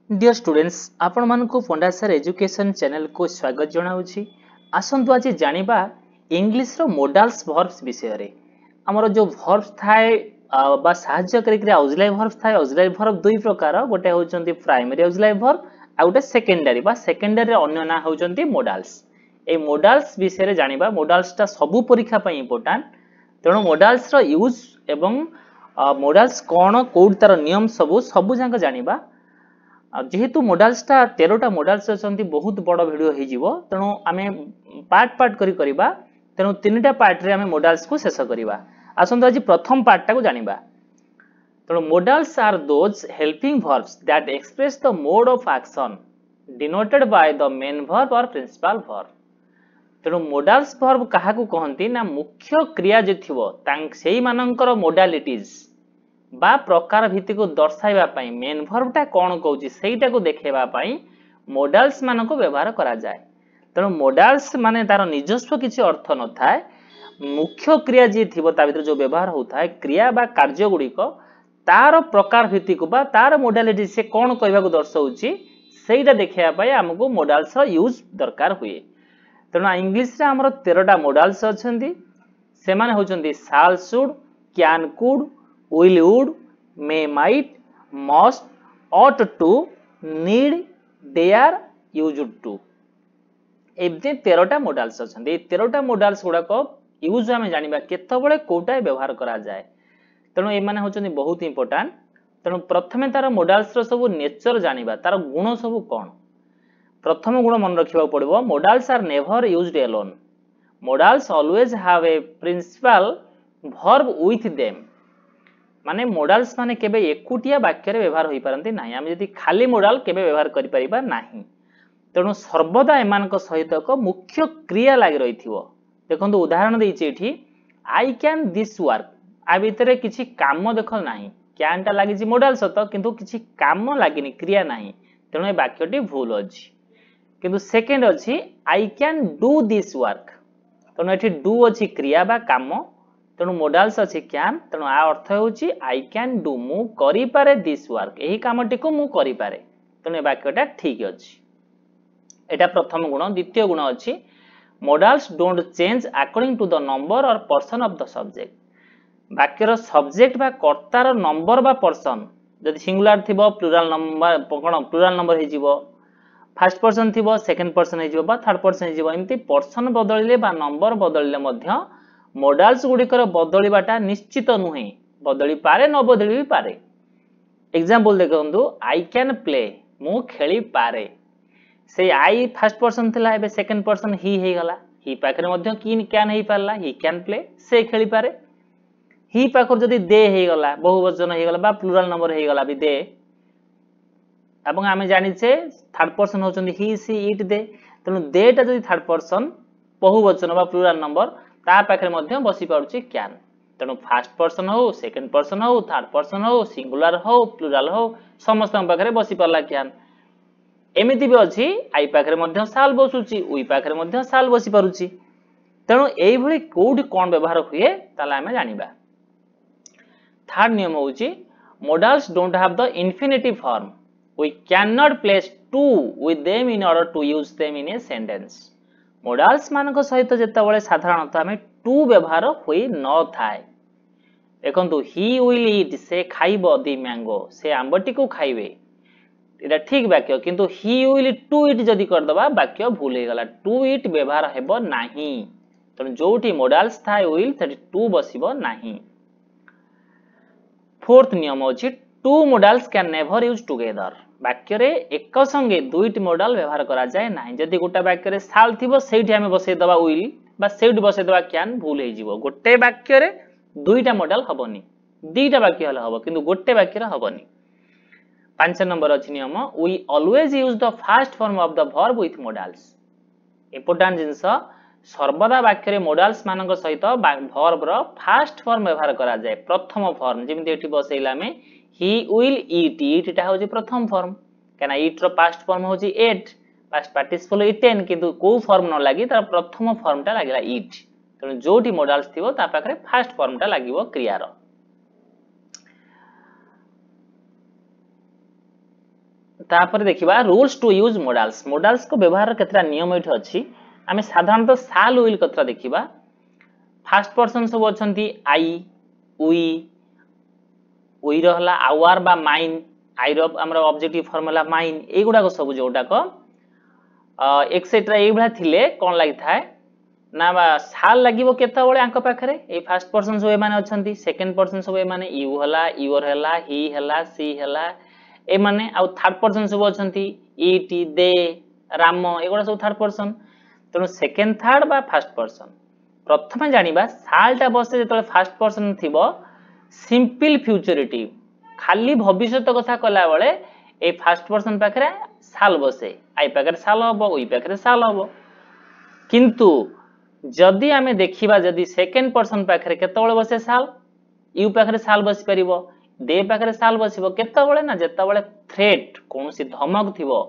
Dear students आपण मानकु फंडासर education channel को स्वागत जनाऊँगी। आसंतु आज जानिबा इंग्लिश रो मोडाल्स वर्ब्स विषय रे। हमर जो वर्ब्स थाए बा सहाय्य करी ऑक्सिलरी वर्ब्स थाए। ऑक्सिलरी वर्ब दुई प्रकार, गोटे होचंती प्राइमरी ऑक्सिलरी वर्ब आ गोटे सेकेंडरी बा सेकेंडरी अन्य ना होचंती मोडाल्स। ए मोडाल्स विषय रे जानिबा। मोडाल्स ता सबु परीक्षा पई इंपोर्टेंट, तेणु मोडाल्स रो यूज एवं मोडाल्स कोन कोड तार नियम सबु जांक जानिबा। जेहेतु मोडाल्स टा 13टा मोडाल्स अछंती बहुत बड़ वीडियो हे जिवो, तेणु आमे पार्ट पार्ट करी करिबा। तेणु तीनटा पार्ट रे आमे मोडाल्स को शेष करिबा। आसंतु आज प्रथम पार्ट टा को जानिबा। तेणु modals are those helping verbs that express the mode of action denoted by the main verb और प्रिंसिपल वर्ब। तेणु मोडाल्स वर्ब काहा को कहंती ना मुख्य क्रिया जे थिवो तांक सेही मानकर मोडालिटीज बा प्रकार भित्ति को दर्शाइबा पई मेन वर्ब टा कोन कहउची सेहीटा को देखेबा पई मोडाल्स मान को व्यवहार करा जाय। तेणु मोडाल्स माने तार निजस्व किछि अर्थ न थाए, मुख्य क्रिया जे थिबो ता भितर जो व्यवहार होउथाय क्रिया बा कार्य गुडी को तार प्रकार भित्ति को बा तार मोडालिटी से कोन कहबा को दर्शाउची सेहीटा देखेबा पई हमको मोडाल्स रो यूज दरकार हुए। तेणु इंग्लिश रे हमर 13टा मोडाल्स अछंती। से माने होचंती shall should, can could, will would, may might, must, ought to, need, dare, used to। एबते 13टा मोडाल्स अछंती। ए 13टा मोडाल्स गुडा को यूज हमें जानिबा केतबळे कोटा व्यवहार करा जाय। तेणु ए माने होचंती बहुत इंपोर्टेंट। तेणु प्रथमे तार मोडाल्स रो सब नेचर जानिबा, तार गुण सब कोन। प्रथम गुण मन रखिबा पड़िबो, modals are never used alone. Modals always have a principal verb with them. माने मोडाल्स माने केबे एकुटिया वाक्य रे व्यवहार होई पारंती नाही। हम यदि खाली मोडाल केबे व्यवहार करि परिबा नाही। तेणु सर्वदा एमान को सहित को मुख्य क्रिया लागि रहिथिवो। देखंतु उदाहरण देइछि एठी, आई कैन दिस वर्क। आ भितरे किछि काम देखल नाही। कैन टा लागिछि मोडाल सत, किंतु किछि काम लागिनि, क्रिया नाही। तेणु ए वाक्यटी भूल अछि। किंतु सेकंड अछि I can do this work. तेणु एठी डू अछि क्रिया बा काम। तेणु मोडाल्स अछि कैन। तेणु आ अर्थ होउची आई कैन डू, मु करि पारे दिस वर्क, एही कामटी को मु करि पारे। तेणु ए वाक्यटा ठीक अछि। एटा प्रथम गुण। द्वितीय गुण अछि modals don't change according to the number और पर्सन ऑफ द सब्जेक्ट। वाक्यर सब्जेक्ट बा कर्तार नंबर बा पर्सन जदि सिंगुलर थिबो प्लुरल नंबर कोन प्लुरल नंबर हे जिवो, फर्स्ट पर्सन थिबो सेकंड पर्सन हे जिवो बा थर्ड पर्सन हे जिवो। एम्ति पर्सन बदलिले बा नंबर बदलिले मध्य मोडाल्स गुडिकर बदलिबाटा निश्चित नुहे। बदली पारे न बदली भी पारे। एग्जांपल देखंतु, आई कैन प्ले, मु खेली पारे। से आई फर्स्ट पर्सन थिला, एबे सेकंड पर्सन ही हे गला। ही पाखरे मध्य की कैन हे पारला, ही कैन प्ले, से खेली पारे। ही पाखर जदि दे हे गला, बहुवचन हे गला बा प्लुरल नंबर हे गला भी दे। एवं आमे जानि छे थर्ड पर्सन होचंदी ही सी इट दे। तेनु देटा जदि थर्ड पर्सन बहुवचन बा प्लुरल नंबर ता पाखरे मध्य बसी पाउची कैन। तेणु फर्स्ट पर्सन हो, सेकंड पर्सन हो, थर्ड पर्सन हो, सिंगुलर हो, प्लुरल हो, समस्त पाखरे बसी पारला कैन। एमिति भी अछि आई पाखरे मध्य साल बसुची, उई पाखरे मध्य साल बसी पारुची। तेणु एई भली कोड कोन व्यवहार हुए ताला हमें जानिबा। थर्ड नियम होउची modals don't have the infinitive form. We can not place to with them in order to use them in a sentence. Modals मानक सहित जेतबळे साधारणतः हमें टू व्यवहार होई न थाए। देखंतु ही विल ईट, से खाइबो दी मैंगो, से आंबटी को खाइबे। एटा ठीक वाक्य, किंतु ही विल टू इट जदी कर दबा वाक्य भूल हे गला। टू इट व्यवहार हेबो नाही। तण जोठी मोडाल्स थाए विल तटी टू बसिबो नाही। फोर्थ नियम अछि two modals can never use together. वाक्य रे एक संगे दुईटी मोडाल व्यवहार करा जाय नाही। जदि गोटा वाक्य रे साल थिबो सेठी हमें बसै दबा विल बा सेठी बसै दबा कैन, भूल हे जिवो। गोटे वाक्य रे दुईटा मोडाल हबोनी। दीटा वाक्य हले हबो, किंतु गोटे वाक्य रे हबोनी। 5 नंबर अछि नियम, we always use the first form of the verb with modals. Important things, सर्वदा वाक्य रे मोडाल्स मानक सहित वर्ब रो फर्स्ट फॉर्म व्यवहार करा जाय। प्रथम फॉर्म जेमिति एठी बसैला में ही विल ईट, ईट टा होची प्रथम फॉर्म। केना ईट रो पास्ट फॉर्म होची एट, पास्ट पार्टिसिपल इटेन, किंतु को फॉर्म न लागि तार प्रथम फॉर्म टा लागिला ईट। तेणु जोठी मोडाल्स थिबो ता पाखरे फर्स्ट फॉर्म टा लागिवो क्रिया रो। तापर देखिबा rules to use modals modals को व्यवहार केतरा नियम एठी अछि आमे साधारणतः साल विल कतरा देखिबा फर्स्ट पर्सन सब अछंती आई वी रहला आवर बा माइन आई रो हमरा ऑब्जेक्टिव फॉर्मूला माइन एगुडा को सब जोटा को एक्सेट्रा ए भला थिले कोन लागि थाए ना बा साल लागिवो केता बळे आंक पाखरे ए फर्स्ट पर्सन सब ए माने अछंती सेकंड पर्सन सब ए माने यू हला यूर हला ही हला सी हला ए माने आ थर्ड पर्सन सब अछंती इट दे राम एगुडा सब थर्ड पर्सन तनो सेकंड थर्ड बा फर्स्ट पर्सन प्रथम जानिबा सालटा बसे जेतले फर्स्ट पर्सन थिबो सिंपल फ्यूचरिटिव खाली भविष्यत कथा कला बळे ए फर्स्ट पर्सन पाखरे साल बसे आई पाखरे साल हबो ओई पाखरे साल हबो किंतु जदि आमे देखिबा जदि सेकंड पर्सन पाखरे केतबळे बसे साल यू पाखरे साल बसि परिबो दे पाखरे साल बसिबो केतबळे ना जेतबळे थ्रेट कोनोसी धमक थिबो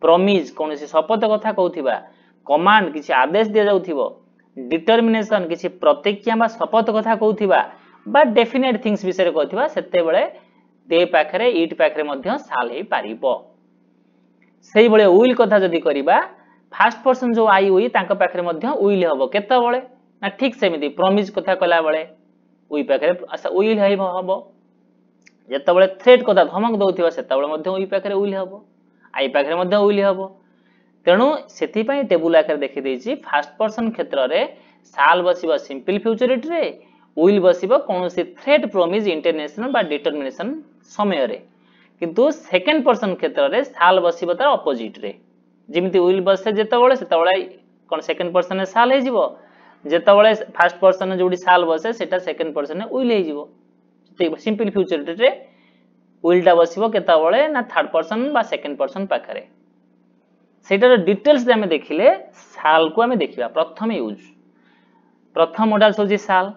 प्रॉमिस कोनोसी शपथ कथा कहउथिबा कमांड किछि आदेश दिया जाउथिबो डिटरमिनेशन किछि प्रतिज्ञा बा शपथ कथा कहउथिबा बा डेफिनेट थिंग्स विषय कहउथिबा सेतेबळे दे पाखरे इट पाखरे मध्य साल हे पारिबो सेही बळे विल कथा जदि करिबा फर्स्ट पर्सन जो आई हुई तांका पाखरे मध्य विल हबो केता बळे ना ठीक सेमिति प्रॉमिस कथा कला बळे वी पाखरे विल हबो जेता बळे थ्रेट कथा धमक दउथिबा सेता बळे मध्य वी पाखरे विल हबो आई पाखरे मध्य विल हबो तेणु सेति पई टेबुल आकार देखि देछि फर्स्ट पर्सन क्षेत्र रे साल बसिबा सिंपल फ्यूचरिटी रे विल बसिबा कोनोसी थ्रेट प्रॉमिस इंटरनेशनल बा डिटरमिनेशन समय रे किंतु सेकंड पर्सन क्षेत्र रे साल बसिबा तार ऑपोजिट रे जिमिति विल बसे जेतबळे सेतबळे कोन सेकंड पर्सन ने साल हे जिवो जेतबळे फर्स्ट पर्सन जोडी साल बसे सेटा सेकंड पर्सन ने विल हे जिवो ठीक सिंपल फ्यूचरिटी रे विलटा बसिबो केतबळे ना थर्ड पर्सन बा सेकंड पर्सन पाखरे सेटार डिटेल्स हमें देखिले साल को हमें देखिबा प्रथम यूज प्रथम मॉडल होजी साल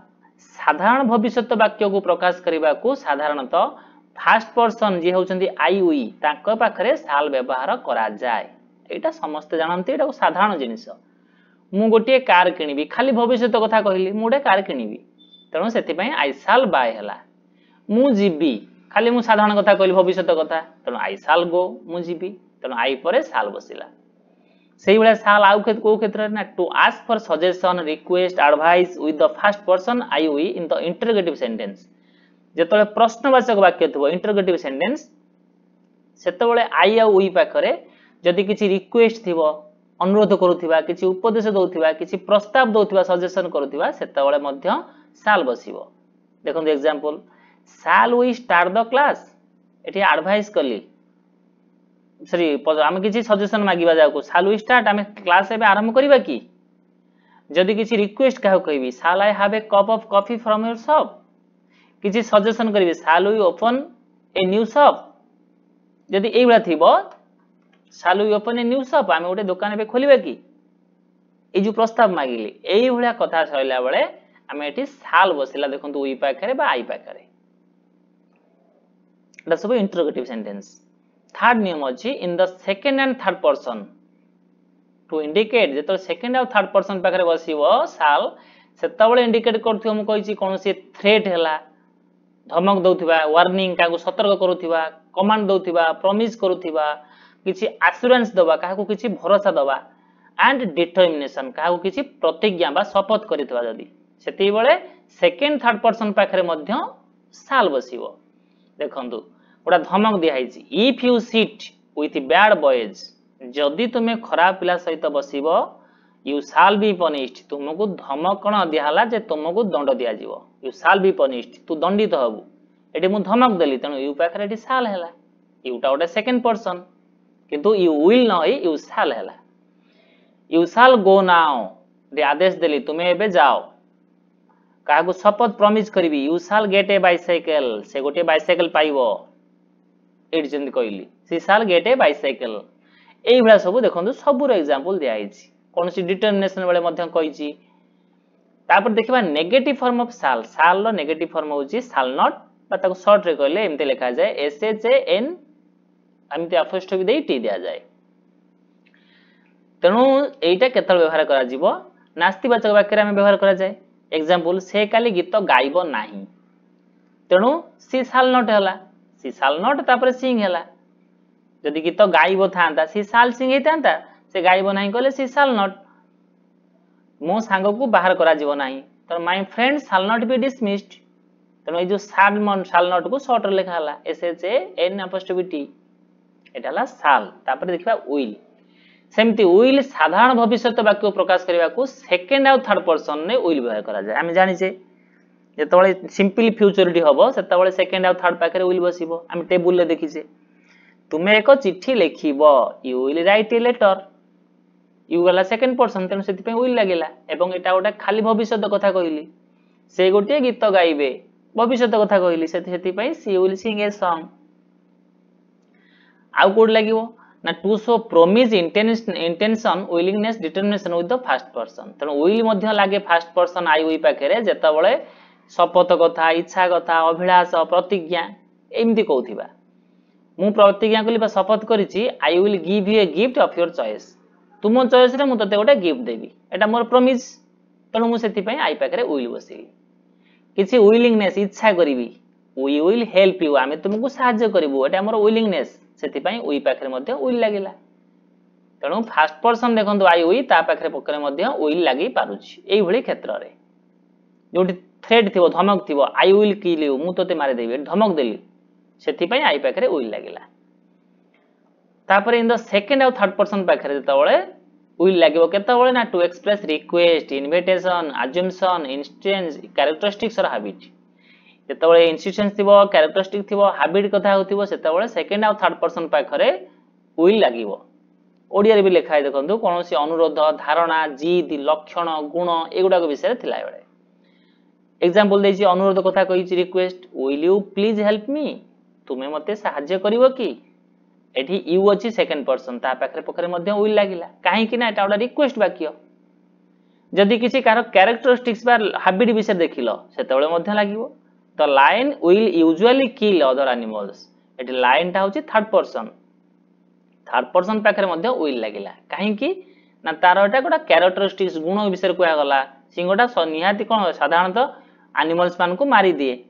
साधारण भविष्यत वाक्य को प्रकाश करबा को साधारणतः फर्स्ट पर्सन जे होचंदी आई वी तांको पाखरे साल व्यवहार करा जाय एटा समस्त जानंती एटा साधारण जिनिस मु गोटे कार किनिबी खाली भविष्यत कथा कहली मुडे कार किनिबी तेणु सेति पई आई साल बाय हला मु जीबी खाली मु साधारण कथा कहली भविष्यत कथा तेणु आई साल गो मु जीबी तेणु आई परे साल बसिला सेही बळे साल आउ को क्षेत्र ना to ask for suggestion request advice with the first person I we in the interrogative sentence जेतले प्रश्नवाचक वाक्य थबो इंटरोगेटिव सेंटेंस सेतबळे आई आ वी पाखरे जदि किछि रिक्वेस्ट थिबो अनुरोध करूथिबा किछि उपदेश दउथिबा किछि प्रस्ताव दउथिबा सजेशन करूथिबा सेतबळे मध्य साल बसिबो देखंतु एग्जांपल साल वी स्टार्ट द क्लास एठी एडवाइस कली सॉरी आमे किछि सजेशन मागिबा जाको साल वी स्टार्ट आमे क्लास एबे आरंभ करिबा की जदि किछि रिक्वेस्ट काहो कहबी shall I have a cup of coffee from your shop किछि सजेशन करिबे shall we open a new shop जदि एइबा थिबो shall we open a new shop आमे ओटे दुकान एबे खोलिबा की ए जो प्रस्ताव मागिली एई भलिया कथा सइला बेले आमे एठी साल बसिला देखंतु वी पाखरे बा आई पाखरे एटा सब इंटरोगेटिव सेंटेंस थर्ड नियम अछि in the second and third person to indicate जेतो सेकंड और थर्ड पर्सन पाखरे बसिबो साल सेतबळे इंडिकेट करथियो हम कहिछि कोनोसी थ्रेट हैला धमक दउथिबा वार्निंग काको सतर्क करूथिबा कमांड दउथिबा प्रॉमिस करूथिबा किछि एश्योरेंस दबा काको किछि भरोसा दबा एंड डिटरमिनेशन काको किछि प्रतिज्ञा बा शपथ करितबा जदी सेति बेले सेकंड थर्ड पर्सन पाखरे मध्य साल बसिबो देखंतु ओडा धमक दिया हैछि if you sit with bad boys जदि तुमे खराब पिला सहित बसिबो यू शाल बी पनिश्ड तुमको धमक कोन दिया हला जे तुमको दंड दिया जिवो यू शाल बी पनिश्ड तू दंडित हबु एटी मु धमक देली तनो यू पाखरे एटी शाल हैला यूटा ओडा सेकंड पर्सन किंतु यू विल न यू शाल हैला you shall go now they आदेश देली तुमे एबे जाओ कागो शपथ प्रॉमिस करबी you shall gate A bicycle से गोटे बाइसाइकल पाइबो एटी जंदी कहली सी शाल गेट ए बाइसाइकल एई भला सब देखंतु सबुर एग्जांपल दिया आइछि कोनसी डिटरमिनेशन बेले मध्य कहिछि तापर देखिबा negative form of shall shall रो नेगेटिव फॉर्म होछि शाल नॉट बा ताको शॉर्ट रे कहले एमते लिखा जाय एस एच ए एन एमते अफोस्ट्रोफी देई टी दिया जाय तेणु एटा केतल व्यवहार करा जिवो नास्तिवाचक वाक्य रे हम व्यवहार करा जाय एग्जांपल से काली गीत गाइबो नाही तेणु सी शाल नॉट हला सी शाल नॉट तापर सिंग हला जदि गीत गाइब था सी साल सिंग होता से गाइब ना कहले सी साल नॉट मो सांग को बाहर करा जीव नाही तो my friend shall not be dismissed तेणु ये शाल नॉट को शॉर्ट रे लिखा हला S H A N apostrophe T एटा हला शाल तापर देखिबा विल सेमती विल साधारण भविष्यत वाक्य प्रकाश करबा को सेकंड और थर्ड पर्सन ने विल व्यवहार करा जाय हम जानि छे जेतबळे सिंपली फ्यूचरिटी हबो सेतबळे सेकंड और थर्ड पाखरे विल बसिबो हम टेबल ले देखि छे तुमे एक चिट्ठी लिखिबो you will write a letter you वाला सेकंड पर्सन तेनु सेति पे विल लागेला एवं एटा गोटा खाली भविष्यत कथा कहली से गोटे गीत गाइबे भविष्यत कथा कहली सेति पे she will sing a song आउ कोड लागिवो ना to show promise intention willingness determination with the first person तेनु विल मध्य लागे फर्स्ट पर्सन आई हुई पाखरे जेतबळे शपथ कथा इच्छा कथा अभिलाष प्रतिज्ञा एमती कहउथिबा मु प्रतिज्ञा कली बा शपथ करिछि I will give you a gift of your choice तुम चॉइस रे मु तते गोटे गिफ्ट देबी एटा मोर प्रॉमिस तणु मु सेति पई आई पाखरे विल बसिली किछि विलिंगनेस इच्छा करिवि वी विल हेल्प यू आमे तुमको सहाय्य करिवु एटा मोर विलिंगनेस सेति पई वी पाखरे मध्ये विल लागिला तणु फर्स्ट पर्सन देखंतु आई वी ता पाखरे पकरे मध्ये विल लागि पारुछि एई भली क्षेत्र रे जोटी थ्रेट थिबो धमक थिबो आई विल किल यू मु तते मारि देबी धमक देली सेति पई आई पाखरे विल लागिला तापर इन द सेकंड और थर्ड पर्सन पाखरे जेतबळे विल लागिवो केतबळे ना to express request invitation assumption instance characteristics और हैबिट जेतबळे इंस्टेंस थिबो कैरेक्टरिस्टिक थिबो हैबिट कथा होथिबो सेतबळे सेकंड और थर्ड पर्सन पाखरे विल लागिवो ओडिया रे भी लिखाय देखंतु कोनोसी अनुरोध धारणा जिद लक्षण गुण एगुडा को विषय थिला बेले एग्जांपल देछि अनुरोध कथा कहिछि request will you please help me तुमे मते सहाय्य करिवो की एठी यू अछि सेकंड पर्सन ता पाखरे पखरे मध्ये विल लागिला काहे कि ना एटा ओडा रिक्वेस्ट वाक्य जदि किछि कार कैरेक्टरिस्टिक्स बा हैबिट विषय देखिलो सेतबळे मध्ये लागिवो the lion will usually kill other animals एठी लायन ता होछि थर्ड पर्सन पाखरे मध्ये विल लागिला काहे कि ना तार एटा गोटा कैरेक्टरिस्टिक्स गुण विषय कुआ गला सिंगोटा निहाती कोन साधारणतः एनिमल्स मान को मारी दिए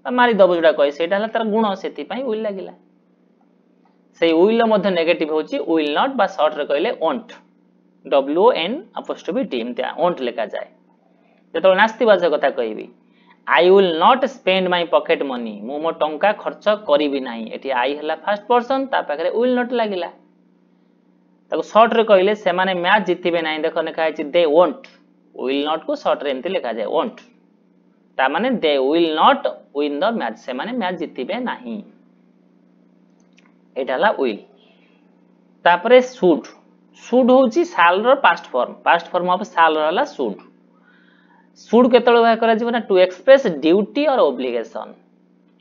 मारी दबो जोडा कहि सेटा हला तार गुण सेति पई विल लागिला से विल मध्ये नेगेटिव होची विल नॉट बा शॉर्ट रे कहले won't W N apostrophe T एमते वोंट लिखा जाय जेतो नास्तिबाज कथा कहबी I will not spend my pocket money मो मो टंका खर्च करिवि नाही एठी आई हला फर्स्ट पर्सन ता पाखरे विल नॉट लागिला ताको शॉर्ट रे कहले से माने मैच जितिबे नाही देखो ने कहै छि दे वोंट विल नॉट को शॉर्ट रे एमते लिखा जाय वोंट ता माने they will not win the match से माने मैच जितिबे नाही एटाला विल तापरे शुड शुड होची शाल रो पास्ट फॉर्म ऑफ शाल रहला शुड केतळे व्यवहार करा जीवना टू एक्सप्रेस ड्यूटी और ऑब्लिगेशन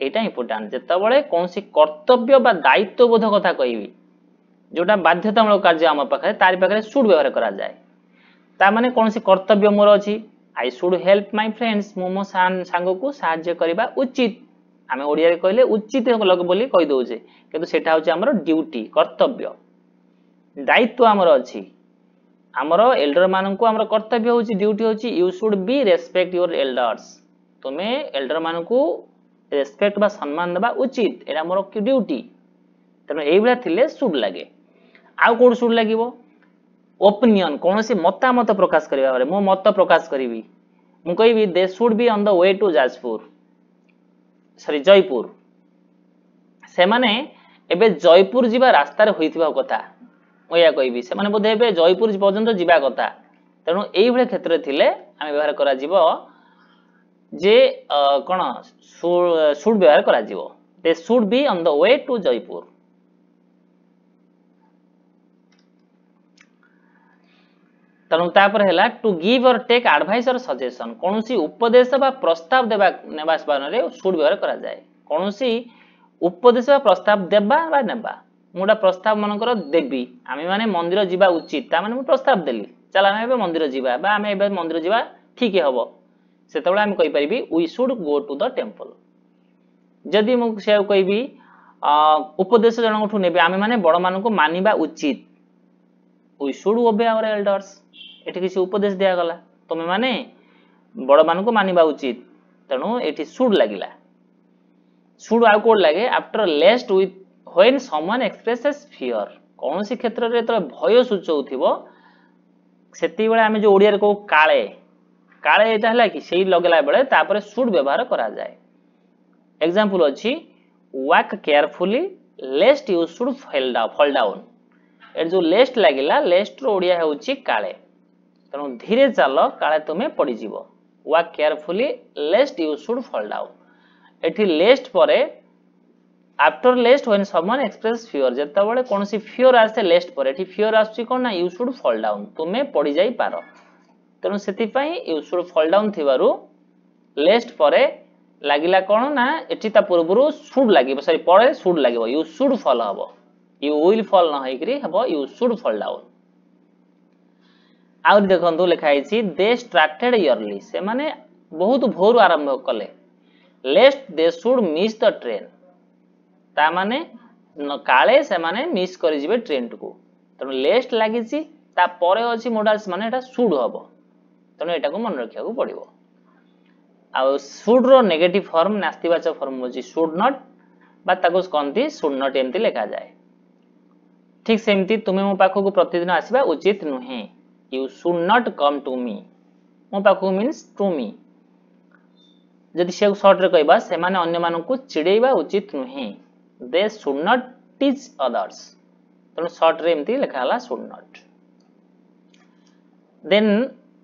एटा इंपोर्टेंट जेतबळे कोनसी कर्तव्य बा दायित्व बोध कथा कहिबी जोटा बाध्यतामूलक कार्य आम पाखरे तारि पाखरे शुड व्यवहार करा जाय ता माने कोनसी कर्तव्य मोर अछि I should help my friends मो सांग को सहाय्य करबा उचित आमे ओडिया रे कहले उचित लग बोली कहि दोजे किंतु सेटा होची हमर ड्यूटी कर्तव्य दायित्व हमर अछि हमर एल्डर मानन को हमर कर्तव्य होची ड्यूटी होची you should be respect your elders तुमे एल्डर मानन को रेस्पेक्ट बा सम्मान देबा उचित एटा हमर ड्यूटी तनो एई बला थिले शुड लागे आ कोड शुड लागिवो ओपिनियन कोनोसी मतामत प्रकाश करिबा बारे मो मत प्रकाश करिवि मु कहिबि they should be on the way to Jajpur sorry Jaipur से माने एबे जयपुर जीवा रास्ता रे होइथिबा कथा ओया कहिबि से माने बोधे एबे जयपुर पर्यंत जीवा कथा तेनु एई भले क्षेत्र थिले आमे व्यवहार करा जीवो जे कोन शुड व्यवहार करा जीवो they should be on the way to Jaipur तनु तापर हैला टू गिव और टेक एडवाइस और सजेशन कोनोसी उपदेश बा प्रस्ताव देबा नेबा स्पानरे शुड व्यवहार करा जाय कोनोसी उपदेश बा प्रस्ताव देबा बा नेबा मुडा प्रस्ताव मनकर देबी आमे माने मंदिर जीवा उचित ता माने मु प्रस्ताव देली चला आमे मंदिर जीवा बा आमे एबे मंदिर जीवा ठीक हबो सेतबेला आमे कहि परिबी we should go to the temple जदि मु से कहिबी उपदेश जनठु नेबे आमे माने बड़ मान को मानिबा उचित we should obey our elders एठी किसी उपदेश दिया गला तमे माने बड़ मान को मानिबा उचित तणु एठी शुड लागिला शुड आ कोड लागे after lest with when someone expresses fear कौन सी क्षेत्र रे तो भय सूचौथिबो सेति बेले आमे जो ओडिया रे को काळे काळे एटा हला कि सेही लगेला बेले तापर शुड व्यवहार करा जाय एग्जांपल अछि walk carefully lest you should fall down ए जो लेस्ट लागिला लेस्ट रो ओडिया होउची काळे तनो धीरे चलो काळे तुमे पड़ी जीवो walk carefully lest you should fall down एठी लेस्ट परे after लेस्ट when someone express fear जेता बेले कोनसी fear आसे लेस्ट परे एठी fear आछी कोन ना you should fall down तुमे पड़ी जाई पारो तनो सेति पई you should fall down थिबारु लेस्ट परे लागिला कोन ना एठी ता पूर्वरु should लागिबो सॉरी परे should लागिबो you should fall हबो you will fall न होइकरी हबो you should fall down आउर देखंतु लिखा आइछि they started early से माने बहुत भोर आरंभ कले lest they should miss the train ता माने काले से माने मिस करि जिवे ट्रेन को तनो लेस्ट लागि छि ता परे अछि मोडाल्स माने एटा शुड हबो तनो एटा को मन रखिया को पड़िबो आ शुड रो नेगेटिव फॉर्म नास्तिवाचक फॉर्म होछि शुड नॉट बा ताको कोंती शुड नॉट एम्ति लिखा जाय ठीक सेमती तुमे मो पाखो को प्रतिदिन आसीबा उचित नुहे you should not come to me मो पाखो मींस टू मी जदि से शॉर्ट रे कहबा से माने अन्य मानन को चिड़ेबा उचित नुहे they should not teach others तनो शॉर्ट रे एम्ति लिखा हला शुड नॉट देन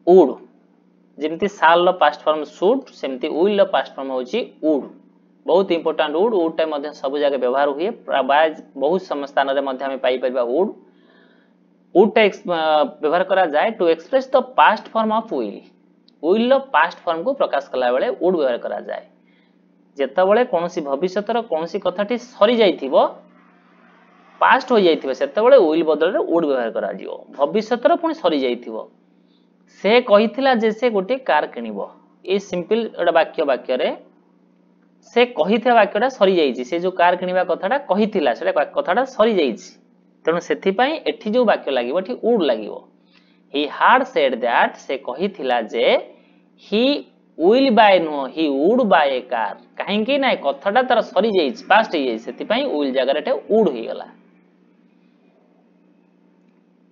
वुड जेमति शाल लो पास्ट फॉर्म शुड सेमति विल लो पास्ट फॉर्म होची वुड बहुत इंपोर्टेंट वुड वुड टाइम मध्य सब जगह व्यवहार हुए प्राय बहुत स्थान रे मध्य हमें पाई परबा वुड वुड टेक्स व्यवहार करा जाए to express the past form of will लो पास्ट फॉर्म को प्रकाश कला बेले वुड व्यवहार करा जाए जेता बेले कोनोसी भविष्यतर कोनोसी कथाटी सरी जाइथिबो पास्ट हो जाइथिबो सेता बेले विल बदल रे वुड व्यवहार करा जिवो भविष्यतर पुनी सरी जाइथिबो से कहिथिला जे से गोटे कार किनिबो ए सिंपल एटा वाक्य रे से कहिथिया वाक्यटा सरी जाइछि से जो कार किनिबा कथाटा कहिथिला सेटा कथाटा सरी जाइछि तनो सेथि पई एठी जो वाक्य लागिबो एठी वुड लागिबो ही हाड सेड दैट से कहिथिला जे he will buy no he would buy a car काहे कि ना कथाटा तार सरी जाइछि पास्ट हे जाइछि सेथि पई विल जगह रे वुड हे गला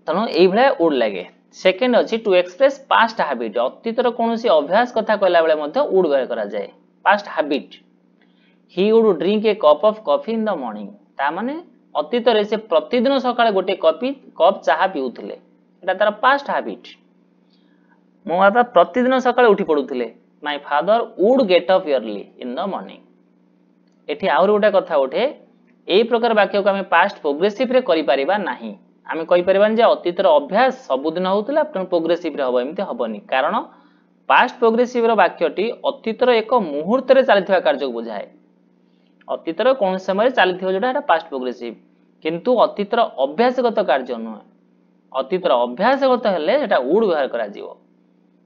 तनो एई भले वुड लागे सेकंड अछि टू एक्सप्रेस पास्ट हैबिट अतीतर कोनोसी अभ्यास कथा कहला बेले मध्ये वुड व्यवहार करा जाय past habit he would drink a cup of coffee in the morning ता माने अतीत रे से प्रतिदिन सकाळे गोटे कप चाहा पिउथिले एटा तार पास्ट हैबिट मो बाबा प्रतिदिन सकाळे उठी पडुथिले my father would get up early in the morning एठी आउर गोटे कथा उठे एई प्रकार वाक्य को हमें पास्ट प्रोग्रेसिव रे करि परिबा नाही हमें कहि परिबान जे अतीत रो अभ्यास सबुदिन होउतला प्रोग्रेसिव रे हबो एमिते हबोनी कारण पास्ट प्रोग्रेसिव रो वाक्यटी अतीत रो एक मुहूर्त रे चलिथवा कार्य को बुझाए अतीतर कौन समय चलती जोटा पास्ट प्रोग्रेसिव किंतु अतीतर अभ्यासगत कार्य नुह अतीतर अभ्यासगत हेले सेटा वुड व्यवहार करा जिवो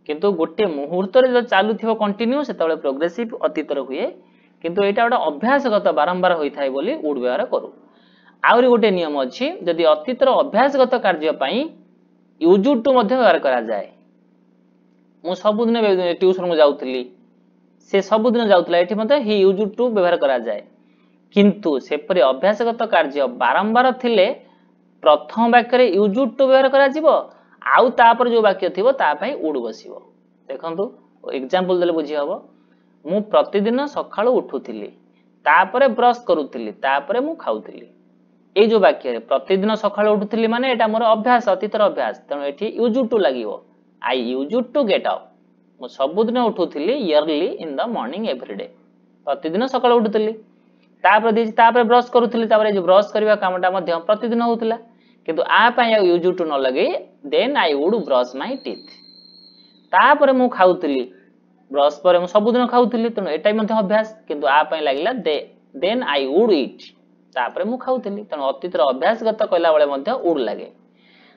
किंतु गोटे मुहूर्त रे जो चालुथिबो कंटिन्यू सेतबेले प्रोग्रेसिव अतीतर हुए किंतु एटा गोटे अभ्यासगत बारंबार होई थाय बोली वुड व्यवहार करू आउरी गोटे नियम अछि जदि अतीतर अभ्यासगत कार्य पई यूज्ड टू मध्ये व्यवहार करा जाय मु सबुदिन ट्यूशन को जाउथली से सबुदिन जाउतला एठी मध्ये ही यूज्ड टू व्यवहार करा जाय किंतु सेपरि अभ्यासगत कार्य बारंबार थिले प्रथम वाक्य रे यूज्ड टू व्यवहार करा जिवो आउ तापर जो वाक्य थिबो ता पई वुड बसिबो देखंतु एग्जांपल देले बुझी हबो मु प्रतिदिन सखाळु उठुथिली तापरे ब्रश करूथिली तापरे मु खाउथिली ए जो वाक्य रे प्रतिदिन सखाळु उठुथिली माने एटा मोर अभ्यास अतीतर अभ्यास तनो एठी यूज्ड टू लागिवो I used to get up मु सबुदिन उठुथिली early in the morning every day प्रतिदिन सकाळ उठुथिली तापर ब्रश करूथिली तापर जे ब्रश करबा कामटा मध्ये प्रतिदिन होउथिला किंतु आ पई यूज टू न लगे then I would brush my teeth तापर मु खाउथिली ब्रश पर मु सबुदिन खाउथिली तनो एटाई मध्ये अभ्यास किंतु आ पई लागिला देन आई वुड ईट तापर मु खाउथिली तनो अतीतर अभ्यासगत कइला बेले मध्ये वुड लागे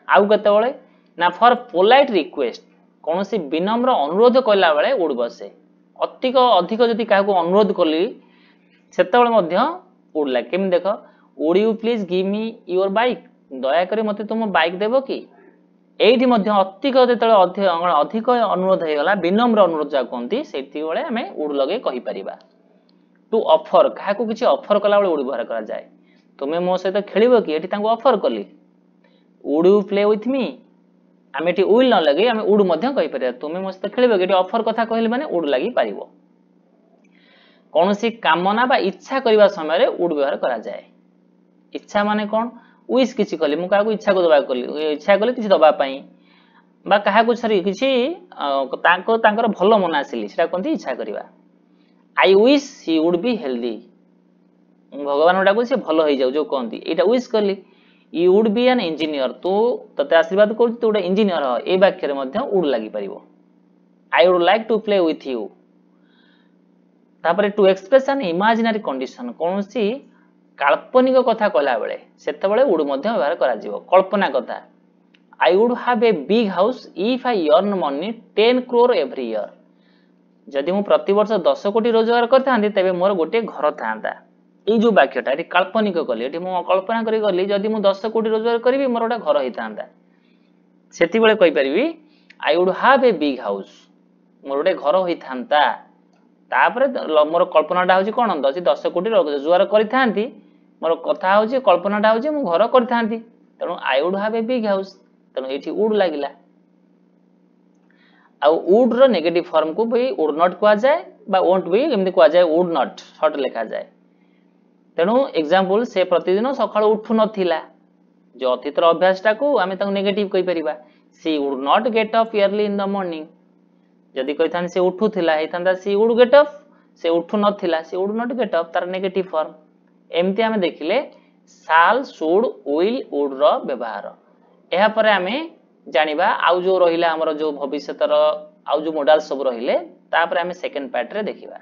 आउ केते बेले ना फॉर पोलाइट रिक्वेस्ट कौन सी विनम्र अनुरोध कला बेले वुड बसे अधिक जदि क्या अनुरोध कली से वुड लागे केमी देख would you please give me your bike दया करी मते तुम बाइक देबो कि एठी मध्ये अधिक अनुरोध हे गला विनम्र अनुरोध जा कोंती सेति बेले हमें वुड लगे कहि परिबा टू ऑफर काहा को किछि ऑफर कला बेले वुड व्यवहार करा जाय तुमे मो सहित खेलिबो कि एठी तांको ऑफर कली would you play with me आमे एठी विल न लगे आमे वुड मध्य कहि परिया तुमे मो सहित खेलिबो कि एठी ऑफर कथा कहले माने वुड लागि पारिबो कोनोसी कामना बा इच्छा करबा समय रे वुड व्यवहार करा जाय इच्छा माने कोन विश किछि कली मु काको इच्छा को दबा कली इच्छा कली किछि दबा पई बा काहा को छरी किछि तांको तांकर भलो मन आसिली सेटा कोनती इच्छा करबा I wish he would be healthy भगवान डाको से भलो होई जाऊ जो कोनती एटा विश करली you would be an engineer तो तते आशीर्वाद कर तू गोटे इंजीनियर हो ए वाक्य रे मध्ये वुड लागि परिबो I would like to play with you तापरे to express an imaginary condition कोनसी काल्पनिक कथा कहला बेले सेते बेले वुड मध्ये व्यवहार करा जिवो कल्पना कथा आई would have a big house if I earn money 10 crore every year जदि मु प्रति वर्ष 10 कोटी रोजगार करथांती तबे मोर गोटे घर थांता ए जो वाक्यटा एटी काल्पनिक कली एटी मु कल्पना करी गली जदि मु 10 कोटी रोजगार करबी मोर गोटे घर हितांता सेति बेले कहि परिबी I would have a big house मोर गोटे घर हितांता तापरे मोर कल्पनाटा होची कोन दसी 10 कोटी रोजगार करथांती मोर कथा होची कल्पनाटा होची मु घर करथांती तनो आई would have a big house तनो एठी वुड लागिला आ वुड रो नेगेटिव फॉर्म को भी वुड नॉट कहा जाए बा वोंट भी एमदी कहा जाए वुड नॉट शॉर्ट लिखा जाए तेणु एग्जांपल से प्रतिदिन सकाळ उठु नथिला जो अतीतर अभ्यासटा को आमे ताको नेगेटिव कहि परिबा she would not get up early in the morning जदि कहिथान से उठुथिला हेतांदा सी वुड गेट अप से उठु नथिला she would not get up तार नेगेटिव फॉर्म एमती आमे देखिले शाल शुड विल वुड रो व्यवहार एहा परे आमे जानिबा आउ जो रहिला हमर जो भविष्यतर आउ जो मॉडल सब रहिले तापर आमे सेकंड पार्ट रे देखिबा।